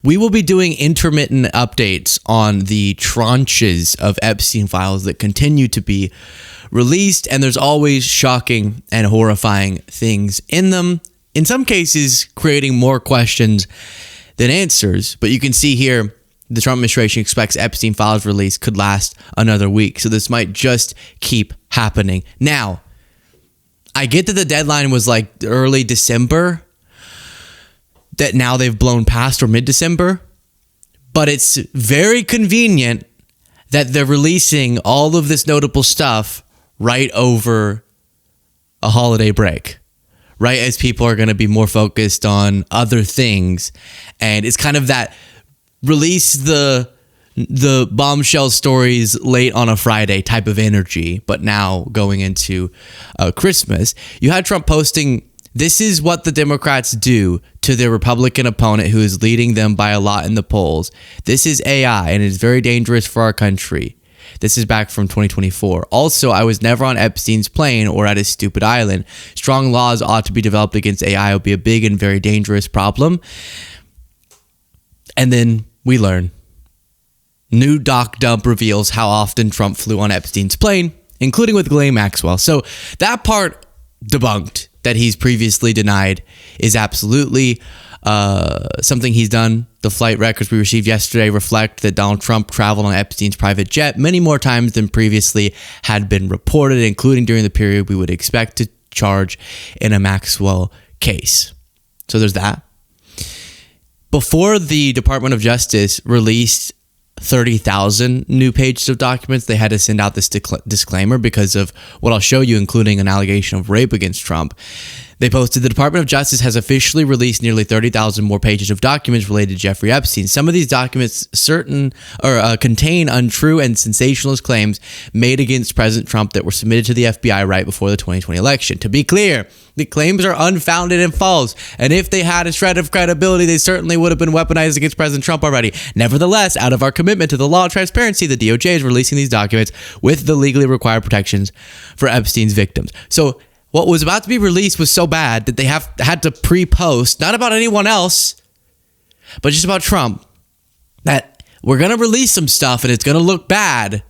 We will be doing intermittent updates on the tranches of Epstein files that continue to be released, and there's always shocking and horrifying things in them, in some cases creating more questions than answers. But you can see here, the Trump administration expects Epstein files release could last another week, so this might just keep happening. Now, I get that the deadline was like early December, that now they've blown past, or mid-December, but it's very convenient that they're releasing all of this notable stuff right over a holiday break, right as people are going to be more focused on other things. And it's kind of that release the bombshell stories late on a Friday type of energy, but now going into Christmas. You had Trump posting, "This is what the Democrats do to their Republican opponent who is leading them by a lot in the polls. This is AI and it is very dangerous for our country." This is back from 2024. "Also, I was never on Epstein's plane or at his stupid island. Strong laws ought to be developed against AI. It would be a big and very dangerous problem." And then we learn. New doc dump reveals how often Trump flew on Epstein's plane, including with Ghislaine Maxwell. So that part debunked, that he's previously denied, is absolutely something he's done. The flight records we received yesterday reflect that Donald Trump traveled on Epstein's private jet many more times than previously had been reported, including during the period we would expect to charge in a Maxwell case. So there's that. Before the Department of Justice released 30,000 new pages of documents, they had to send out this disclaimer because of what I'll show you, including an allegation of rape against Trump. They posted, "The Department of Justice has officially released nearly 30,000 more pages of documents related to Jeffrey Epstein. Some of these documents contain untrue and sensationalist claims made against President Trump that were submitted to the FBI right before the 2020 election. To be clear, the claims are unfounded and false, and if they had a shred of credibility, they certainly would have been weaponized against President Trump already. Nevertheless, out of our commitment to the law of transparency, the DOJ is releasing these documents with the legally required protections for Epstein's victims." So what was about to be released was so bad that they had to pre-post, not about anyone else, but just about Trump, that we're going to release some stuff and it's going to look bad,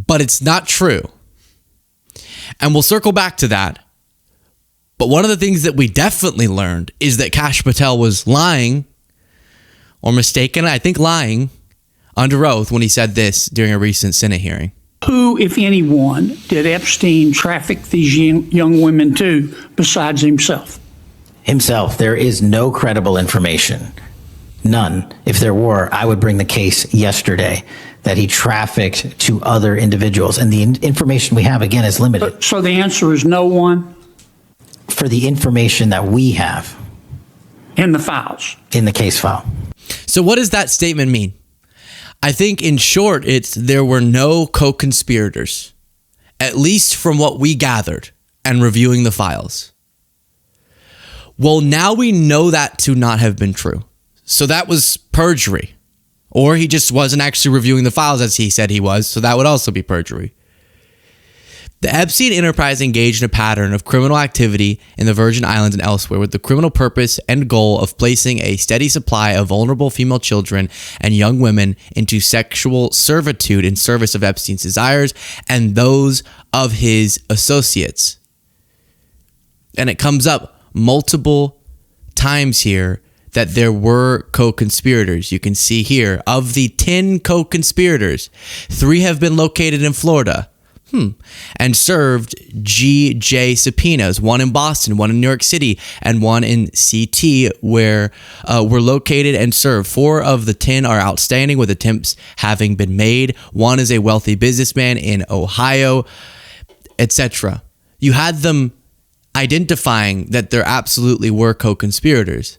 but it's not true. And we'll circle back to that. But one of the things that we definitely learned is that Kash Patel was lying, or mistaken, I think lying, under oath when he said this during a recent Senate hearing. Who, if anyone, did Epstein traffic these young women to besides himself? Himself. There is no credible information. None. If there were, I would bring the case yesterday that he trafficked to other individuals. And the information we have, again, is limited. So the answer is no one? For the information that we have. In the files? In the case file. So what does that statement mean? I think in short, it's there were no co-conspirators, at least from what we gathered and reviewing the files. Well, now we know that to not have been true. So that was perjury. Or he just wasn't actually reviewing the files as he said he was, so that would also be perjury. The Epstein enterprise engaged in a pattern of criminal activity in the Virgin Islands and elsewhere with the criminal purpose and goal of placing a steady supply of vulnerable female children and young women into sexual servitude in service of Epstein's desires and those of his associates. And it comes up multiple times here that there were co-conspirators. You can see here, of the 10 co-conspirators, 3 have been located in Florida. And served GJ subpoenas, one in Boston, one in New York City, and one in CT, where were located and served. 4 of the 10 are outstanding, with attempts having been made. 1 is a wealthy businessman in Ohio, etc. You had them identifying that there absolutely were co-conspirators.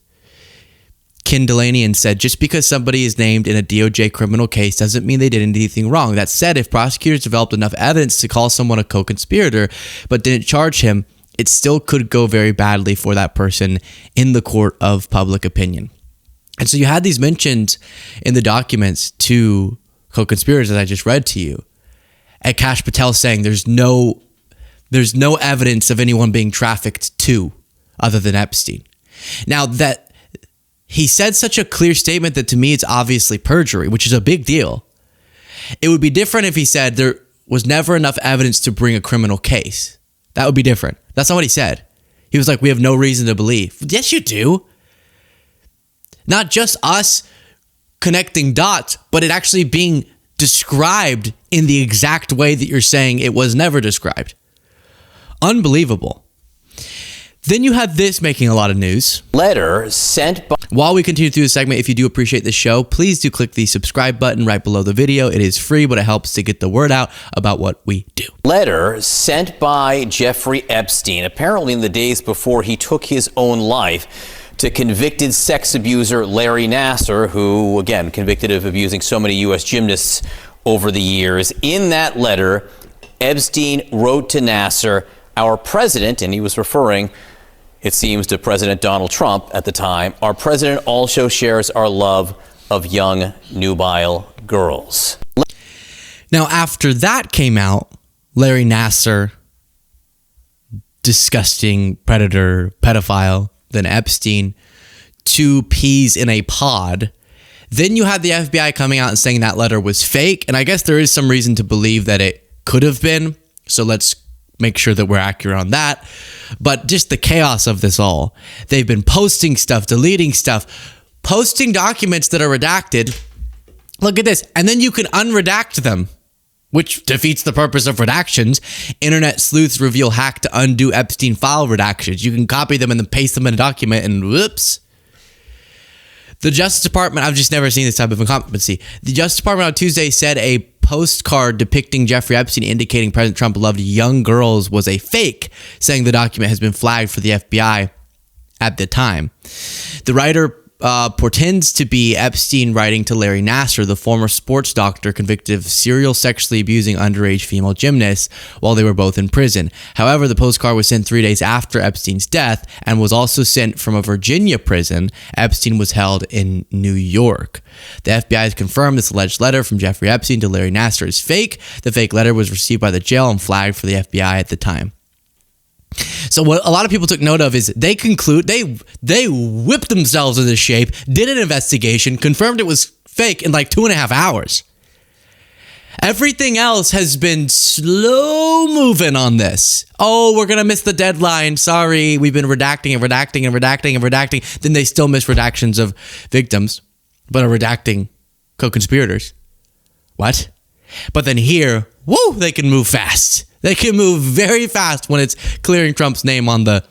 Ken Delanian said, "Just because somebody is named in a DOJ criminal case doesn't mean they did anything wrong. That said, if prosecutors developed enough evidence to call someone a co-conspirator but didn't charge him, it still could go very badly for that person in the court of public opinion." And so you had these mentions in the documents to co-conspirators that I just read to you. And Kash Patel saying there's no evidence of anyone being trafficked to other than Epstein. Now that he said such a clear statement that to me it's obviously perjury, which is a big deal. It would be different if he said there was never enough evidence to bring a criminal case. That would be different. That's not what he said. He was like, we have no reason to believe. Yes, you do. Not just us connecting dots, but it actually being described in the exact way that you're saying it was never described. Unbelievable. Then you have this making a lot of news. Letter sent by... While we continue through the segment, if you do appreciate the show, please do click the subscribe button right below the video. It is free, but it helps to get the word out about what we do. Letter sent by Jeffrey Epstein, apparently in the days before he took his own life, to convicted sex abuser Larry Nassar, who, again, convicted of abusing so many U.S. gymnasts over the years. In that letter, Epstein wrote to Nassar, our president, and he was referring, it seems, to President Donald Trump at the time, our president also shares our love of young, nubile girls. Now, after that came out, Larry Nassar, disgusting predator, pedophile, then Epstein, two peas in a pod. Then you had the FBI coming out and saying that letter was fake. And I guess there is some reason to believe that it could have been. So let's make sure that we're accurate on that. But just the chaos of this all. They've been posting stuff, deleting stuff, posting documents that are redacted. Look at this. And then you can unredact them, which defeats the purpose of redactions. Internet sleuths reveal hack to undo Epstein file redactions. You can copy them and then paste them in a document and whoops. The Justice Department, I've just never seen this type of incompetency. The Justice Department on Tuesday said a postcard depicting Jeffrey Epstein indicating President Trump loved young girls was a fake, saying the document has been flagged for the FBI at the time. The writer portends to be Epstein writing to Larry Nassar, the former sports doctor convicted of serial sexually abusing underage female gymnasts while they were both in prison. However, the postcard was sent 3 days after Epstein's death and was also sent from a Virginia prison. Epstein was held in New York. The FBI has confirmed this alleged letter from Jeffrey Epstein to Larry Nassar is fake. The fake letter was received by the jail and flagged for the FBI at the time. So what a lot of people took note of is they conclude they whipped themselves into shape, did an investigation, confirmed it was fake in like 2.5 hours. Everything else has been slow moving on this. Oh, we're going to miss the deadline. Sorry, we've been redacting and redacting and redacting and redacting. Then they still miss redactions of victims, but are redacting co-conspirators. What? But then here, woo, they can move fast. They can move very fast when it's clearing Trump's name on the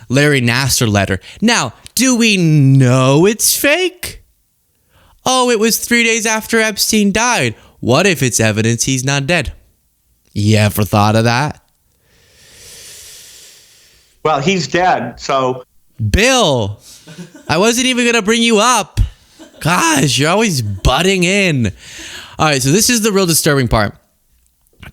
Larry Nassar letter. Now, do we know it's fake? Oh, it was 3 days after Epstein died. What if it's evidence he's not dead? You ever thought of that? Well, he's dead, so... Bill, I wasn't even going to bring you up. Gosh, you're always butting in. All right, so this is the real disturbing part.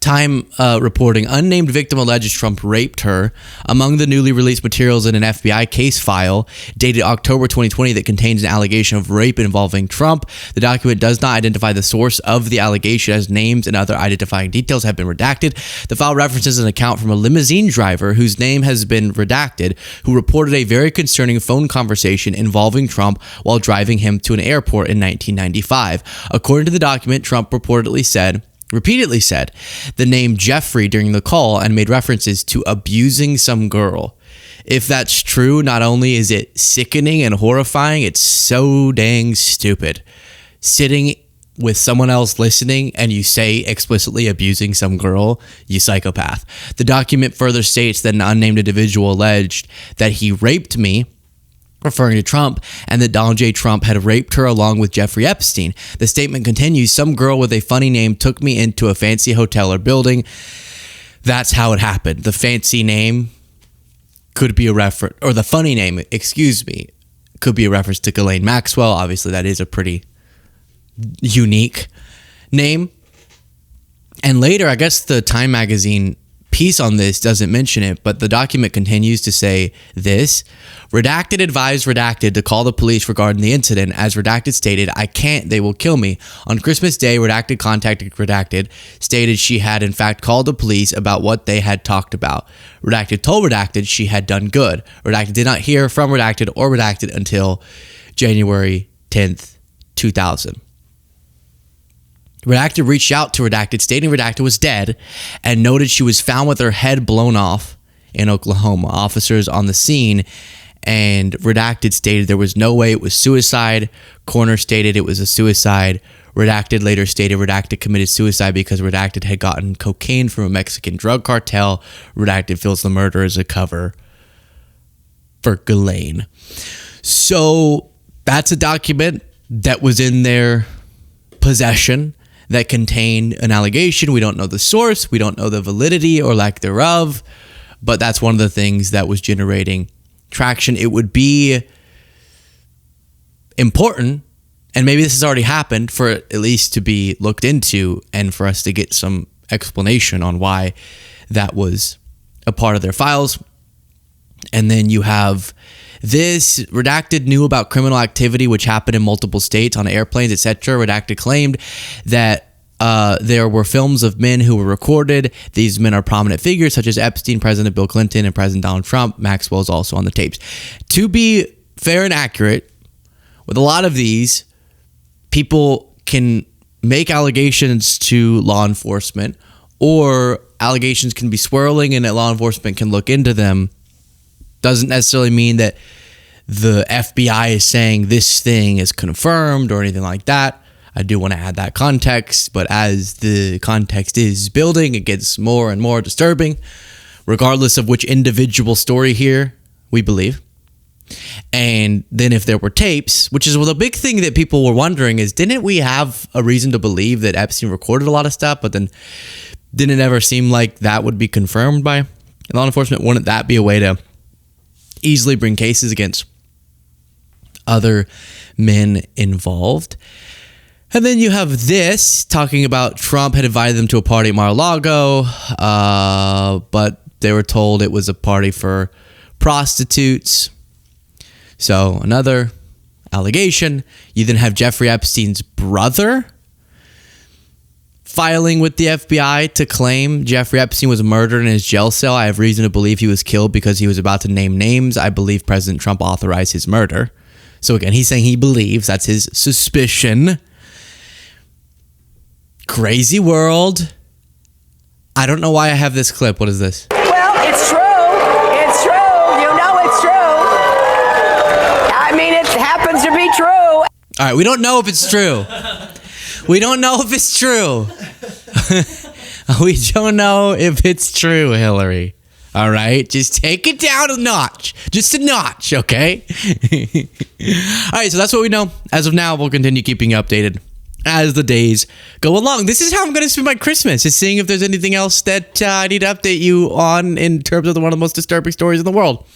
Time reporting, unnamed victim alleges Trump raped her. Among the newly released materials in an FBI case file dated October 2020 that contains an allegation of rape involving Trump. The document does not identify the source of the allegation, as names and other identifying details have been redacted. The file references an account from a limousine driver whose name has been redacted, who reported a very concerning phone conversation involving Trump while driving him to an airport in 1995. According to the document, Trump repeatedly said the name Jeffrey during the call and made references to abusing some girl. If that's true, not only is it sickening and horrifying, it's so dang stupid. Sitting with someone else listening and you say explicitly abusing some girl, you psychopath. The document further states that an unnamed individual alleged that he raped me, referring to Trump, and that Donald J. Trump had raped her along with Jeffrey Epstein. The statement continues, some girl with a funny name took me into a fancy hotel or building. That's how it happened. The fancy name could be a reference, or the funny name, could be a reference to Ghislaine Maxwell. Obviously, that is a pretty unique name. And later, I guess the Time magazine piece on this doesn't mention it, but the document continues to say this: redacted advised redacted to call the police regarding the incident. As redacted stated, I can't, they will kill me. On Christmas Day, redacted contacted redacted, stated she had in fact called the police about what they had talked about. Redacted told redacted she had done good. Redacted did not hear from redacted or redacted until January 10th, 2000. Redacted reached out to Redacted, stating Redacted was dead, and noted she was found with her head blown off in Oklahoma. Officers on the scene and Redacted stated there was no way it was suicide. Coroner stated it was a suicide. Redacted later stated Redacted committed suicide because Redacted had gotten cocaine from a Mexican drug cartel. Redacted feels the murder is a cover for Ghislaine. So that's a document that was in their possession that contained an allegation. We don't know the source. We don't know the validity or lack thereof. But that's one of the things that was generating traction. It would be important, and maybe this has already happened, for it at least to be looked into and for us to get some explanation on why that was a part of their files. And then you have this. Redacted knew about criminal activity which happened in multiple states on airplanes, etc. Redacted claimed that there were films of men who were recorded. These men are prominent figures such as Epstein, President Bill Clinton, and President Donald Trump. Maxwell is also on the tapes. To be fair and accurate, with a lot of these, people can make allegations to law enforcement, or allegations can be swirling and that law enforcement can look into them. Doesn't necessarily mean that the FBI is saying this thing is confirmed or anything like that. I do want to add that context, but as the context is building, it gets more and more disturbing, regardless of which individual story here we believe. And then if there were tapes, which is the big thing that people were wondering is, didn't we have a reason to believe that Epstein recorded a lot of stuff, but then didn't it ever seem like that would be confirmed by law enforcement? Wouldn't that be a way to easily bring cases against other men involved? And then you have this talking about Trump had invited them to a party at Mar-a-Lago, but they were told it was a party for prostitutes. So another allegation. You then have Jeffrey Epstein's brother filing with the FBI to claim Jeffrey Epstein was murdered in his jail cell. I have reason to believe he was killed because he was about to name names. I believe President Trump authorized his murder. So again, he's saying he believes, that's his suspicion. Crazy world. I don't know why I have this clip. What is this? Well, it's true. It's true. You know it's true. I mean, it happens to be true. All right, we don't know if it's true. We don't know if it's true. We don't know if it's true, Hillary. All right, just take it down a notch. Just a notch, okay? All right, so that's what we know. As of now, we'll continue keeping you updated as the days go along. This is how I'm going to spend my Christmas, is seeing if there's anything else that I need to update you on in terms of one of the most disturbing stories in the world.